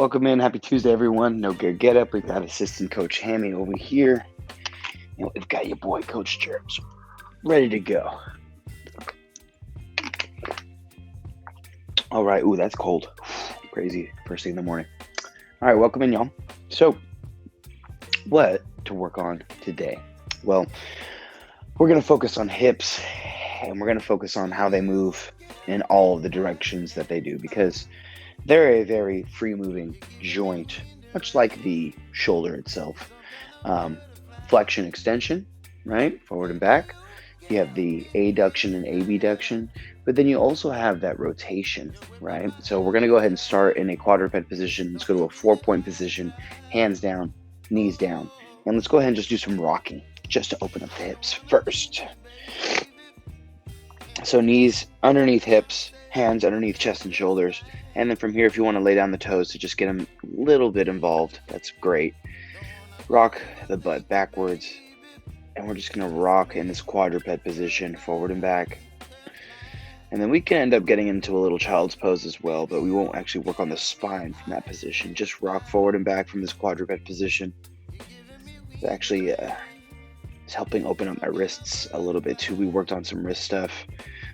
Welcome in. Happy Tuesday, everyone. No Gear Get Up. We've got assistant coach Hammy over here. And we've got your boy, Coach Jerps, ready to go. All right. Ooh, that's cold. Crazy. First thing in the morning. All right. Welcome in, y'all. So, what to work on today? Well, we're going to focus on hips, and we're going to focus on how they move in all of the directions that they do, because they're a very free-moving joint, much like the shoulder itself. Flexion, extension, right? Forward and back. You have the adduction and abduction, but then you also have that rotation, right? So we're going to go ahead and start in a quadruped position. Let's go to a 4-point position, hands down, knees down. And let's go ahead and just do some rocking just to open up the hips first. So knees underneath hips, hands underneath chest and shoulders. And then from here, if you want to lay down the toes to just get them a little bit involved, that's great. Rock the butt backwards. And we're just going to rock in this quadruped position, forward and back. And then we can end up getting into a little child's pose as well, but we won't actually work on the spine from that position. Just rock forward and back from this quadruped position. It actually is helping open up my wrists a little bit too. We worked on some wrist stuff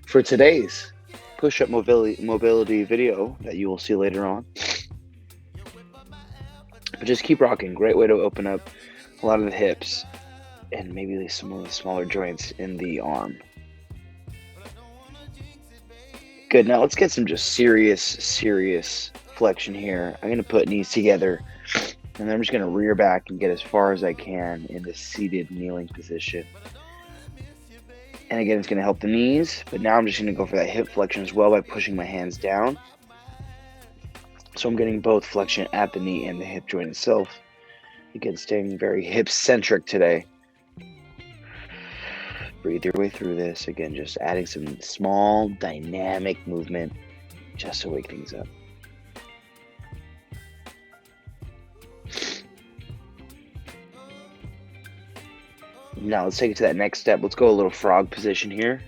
for today's push-up mobility video that you will see later on. But just keep rocking. Great way to open up a lot of the hips and maybe some of the smaller joints in the arm. Good. Now let's get some just serious flexion here. I'm going to put knees together, and then I'm just going to rear back and get as far as I can in this seated kneeling position. And again, it's going to help the knees, but now I'm just going to go for that hip flexion as well by pushing my hands down. So I'm getting both flexion at the knee and the hip joint itself. Again, staying very hip-centric today. Breathe your way through this. Again, just adding some small dynamic movement just to wake things up. Now let's take it to that next step. Let's go a little frog position here.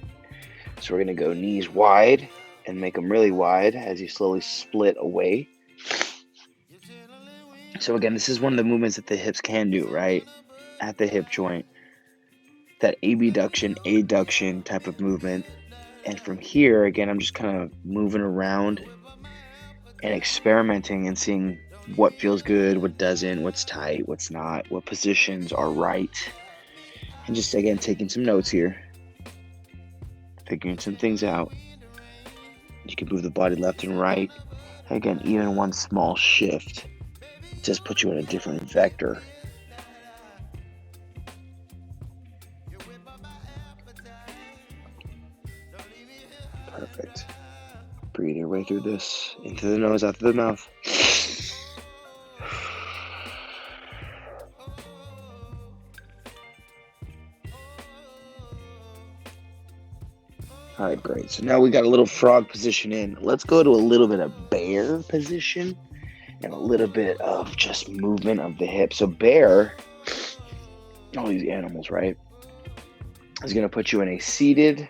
So we're going to go knees wide and make them really wide as you slowly split away. So again, this is one of the movements that the hips can do, right? At the hip joint. That abduction, adduction type of movement. And from here, again, I'm just kind of moving around and experimenting and seeing what feels good, what doesn't, what's tight, what's not, what positions are right. And just, again, taking some notes here. Figuring some things out. You can move the body left and right. Again, even one small shift just puts you in a different vector. Perfect. Breathe your way through this. Into the nose, out through the mouth. All right, great. So now we got a little frog position in. Let's go to a little bit of bear position and a little bit of just movement of the hip. So bear, all these animals, right, is going to put you in a seated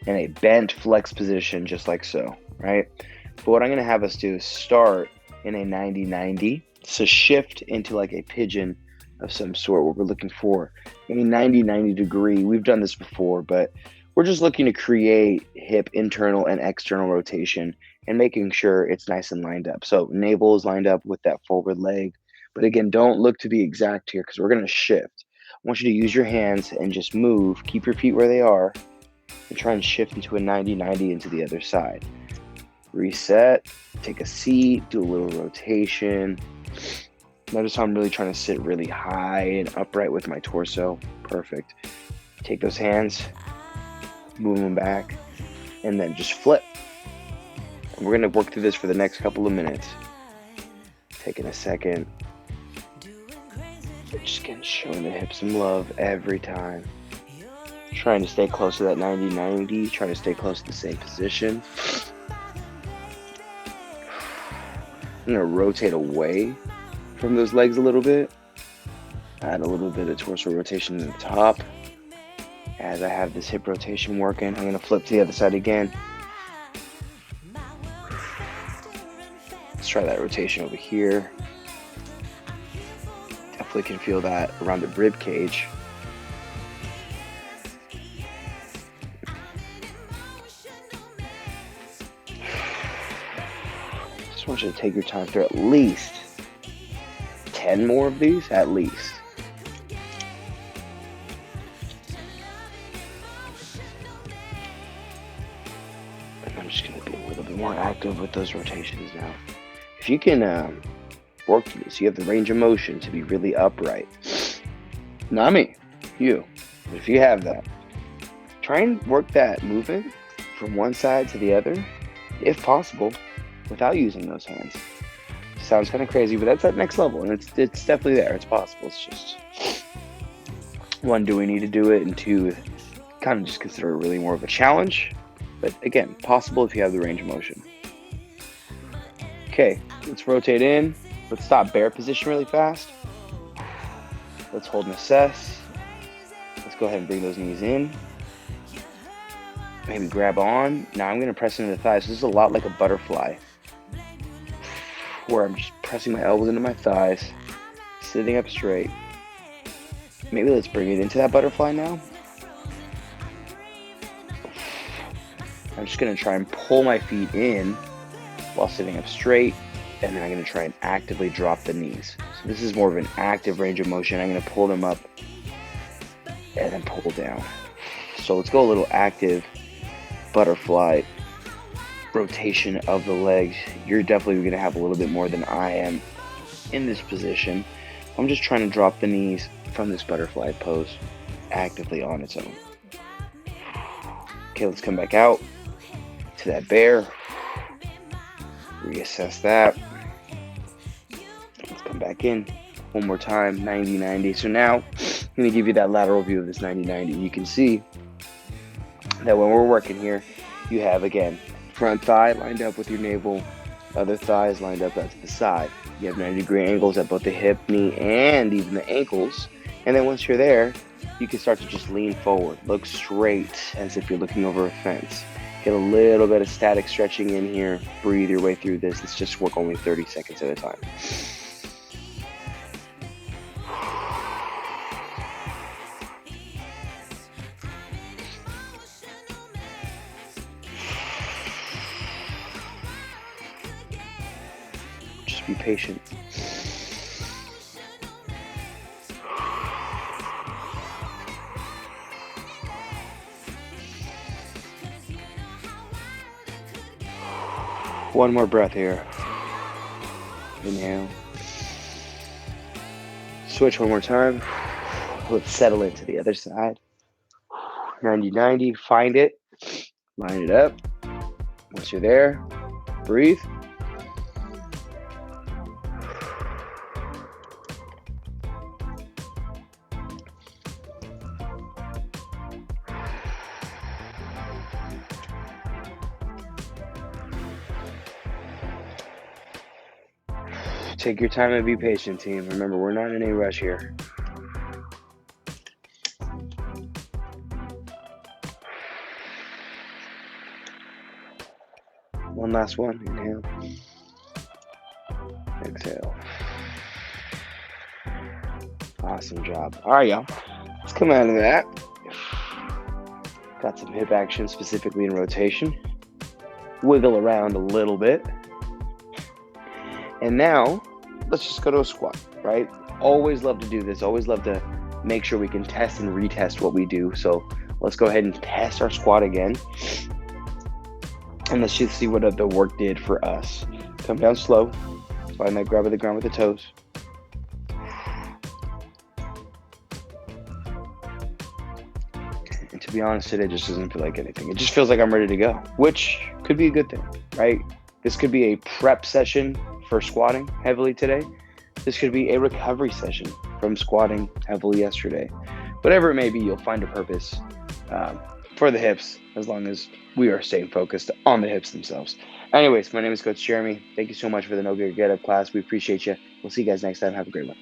and a bent flex position just like so, right? But what I'm going to have us do is start in a 90-90. So shift into like a pigeon of some sort, what we're looking for. A 90-90 degree. We've done this before, but we're just looking to create hip internal and external rotation and making sure it's nice and lined up. So navel is lined up with that forward leg. But again, don't look to be exact here because we're going to shift. I want you to use your hands and just move. Keep your feet where they are and try and shift into a 90-90 into the other side. Reset, take a seat, do a little rotation. Notice how I'm really trying to sit really high and upright with my torso. Perfect. Take those hands, move them back, and then just flip. And we're going to work through this for the next couple of minutes. Taking a second. Just again showing the hips some love every time. Trying to stay close to that 90-90. Trying to stay close to the same position. I'm going to rotate away from those legs a little bit. Add a little bit of torso rotation to the top. As I have this hip rotation working, I'm going to flip to the other side again. Let's try that rotation over here. Definitely can feel that around the rib cage. Just want you to take your time through at least 10 more of these, at least. And I'm just going to be a little bit more active with those rotations now. If you can work this, you have the range of motion to be really upright. Not me, you. But if you have that, try and work that movement from one side to the other, if possible, without using those hands. Sounds kind of crazy, but that's that next level, and it's definitely there. It's possible. It's just, one, do we need to do it? And two, kind of just consider it really more of a challenge. But again, possible if you have the range of motion. Okay, let's rotate in. Let's stop bear position really fast. Let's hold and assess. Let's go ahead and bring those knees in. Maybe grab on. Now I'm going to press into the thighs. So this is a lot like a butterfly, where I'm just pressing my elbows into my thighs, sitting up straight. Maybe let's bring it into that butterfly now. I'm just going to try and pull my feet in while sitting up straight, and then I'm going to try and actively drop the knees. So this is more of an active range of motion. I'm going to pull them up and then pull down. So let's go a little active butterfly rotation of the legs. You're definitely going to have a little bit more than I am in this position. I'm just trying to drop the knees from this butterfly pose actively on its own. Okay, let's come back out to that bear. Reassess that. Let's come back in one more time, 90-90. So now I'm going to give you that lateral view of this 90-90. You can see that when we're working here, you have, again, front thigh lined up with your navel, other thigh is lined up out to the side. You have 90-degree angles at both the hip, knee, and even the ankles. And then once you're there, you can start to just lean forward, look straight as if you're looking over a fence. Get a little bit of static stretching in here. Breathe your way through this. Let's just work only 30 seconds at a time. Just be patient. One more breath here. Inhale. Switch one more time. Let's settle into the other side. 90-90. Find it. Line it up. Once you're there, breathe. Take your time and be patient, team. Remember, we're not in a rush here. One last one. Inhale. Exhale. Awesome job. All right, y'all. Let's come out of that. Got some hip action specifically in rotation. Wiggle around a little bit. And now, let's just go to a squat, right? Always love to do this. Always love to make sure we can test and retest what we do. So let's go ahead and test our squat again. And let's just see what the work did for us. Come down slow. Find that grab of the ground with the toes. And to be honest, today just doesn't feel like anything. It just feels like I'm ready to go, which could be a good thing, right? This could be a prep session for squatting heavily today. This could be a recovery session from squatting heavily yesterday. Whatever it may be, you'll find a purpose for the hips as long as we are staying focused on the hips themselves. Anyways, my name is Coach Jeremy. Thank you so much for the No Gear Get Up class. We appreciate you. We'll see you guys next time. Have a great one.